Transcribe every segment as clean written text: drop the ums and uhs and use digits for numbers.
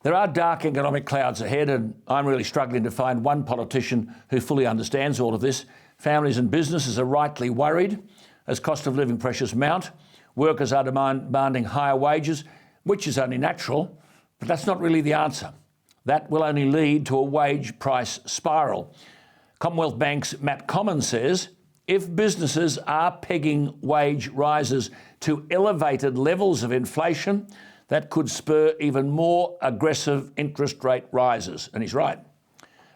There are dark economic clouds ahead, and I'm really struggling to find one politician who fully understands all of this. Families and businesses are rightly worried as cost of living pressures mount. Workers are demanding higher wages, which is only natural, but that's not really the answer. That will only lead to a wage price spiral. Commonwealth Bank's Matt Comyn says, if businesses are pegging wage rises to elevated levels of inflation, that could spur even more aggressive interest rate rises. And he's right.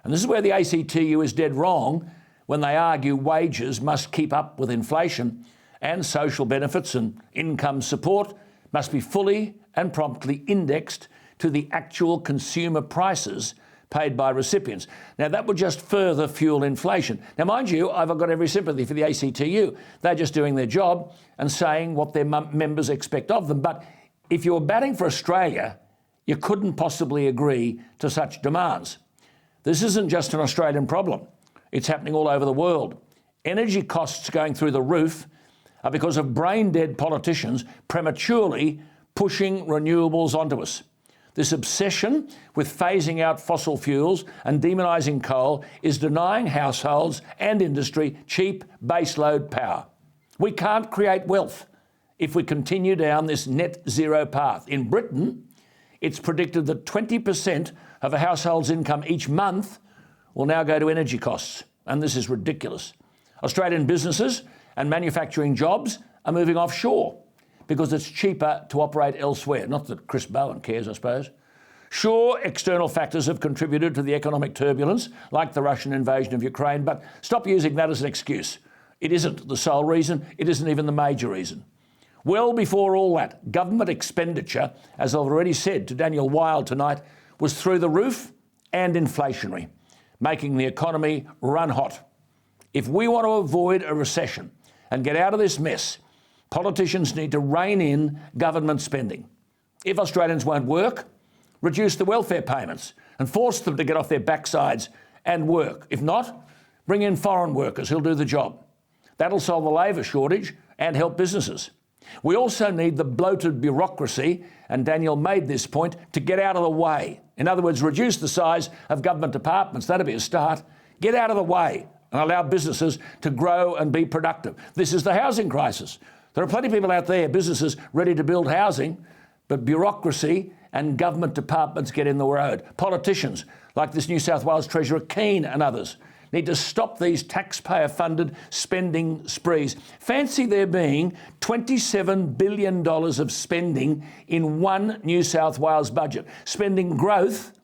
And this is where the ACTU is dead wrong when they argue wages must keep up with inflation and social benefits and income support must be fully and promptly indexed to the actual consumer prices paid by recipients. Now, that would just further fuel inflation. Now, mind you, I've got every sympathy for the ACTU. They're just doing their job and saying what their members expect of them. But if you were batting for Australia, you couldn't possibly agree to such demands. This isn't just an Australian problem. It's happening all over the world. Energy costs going through the roof are because of brain-dead politicians prematurely pushing renewables onto us. This obsession with phasing out fossil fuels and demonising coal is denying households and industry cheap baseload power. We can't create wealth if we continue down this net zero path. In Britain, it's predicted that 20% of a household's income each month will now go to energy costs, and this is ridiculous. Australian businesses and manufacturing jobs are moving offshore because it's cheaper to operate elsewhere. Not that Chris Bowen cares, I suppose. Sure, external factors have contributed to the economic turbulence, like the Russian invasion of Ukraine, but stop using that as an excuse. It isn't the sole reason. It isn't even the major reason. Well before all that, government expenditure, as I've already said to Daniel Wild tonight, was through the roof and inflationary, making the economy run hot. If we want to avoid a recession and get out of this mess, politicians need to rein in government spending. If Australians won't work, reduce the welfare payments and force them to get off their backsides and work. If not, bring in foreign workers who'll do the job. That'll solve the labour shortage and help businesses. We also need the bloated bureaucracy, and Daniel made this point, to get out of the way. In other words, reduce the size of government departments. That'd be a start. Get out of the way and allow businesses to grow and be productive. This is the housing crisis. There are plenty of people out there, businesses ready to build housing, but bureaucracy and government departments get in the road. Politicians, like this New South Wales Treasurer Comyn and others, need to stop these taxpayer-funded spending sprees. Fancy there being $27 billion of spending in one New South Wales budget. Spending growth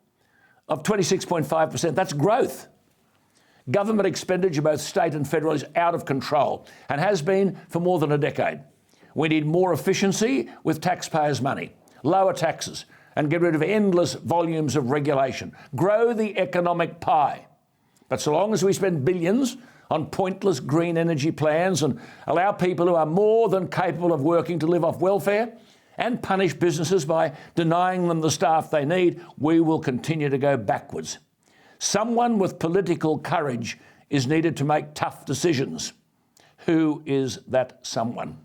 of 26.5%. That's growth. Government expenditure, both state and federal, is out of control and has been for more than a decade. We need more efficiency with taxpayers' money, lower taxes, and get rid of endless volumes of regulation. Grow the economic pie. But so long as we spend billions on pointless green energy plans and allow people who are more than capable of working to live off welfare and punish businesses by denying them the staff they need, we will continue to go backwards. Someone with political courage is needed to make tough decisions. Who is that someone?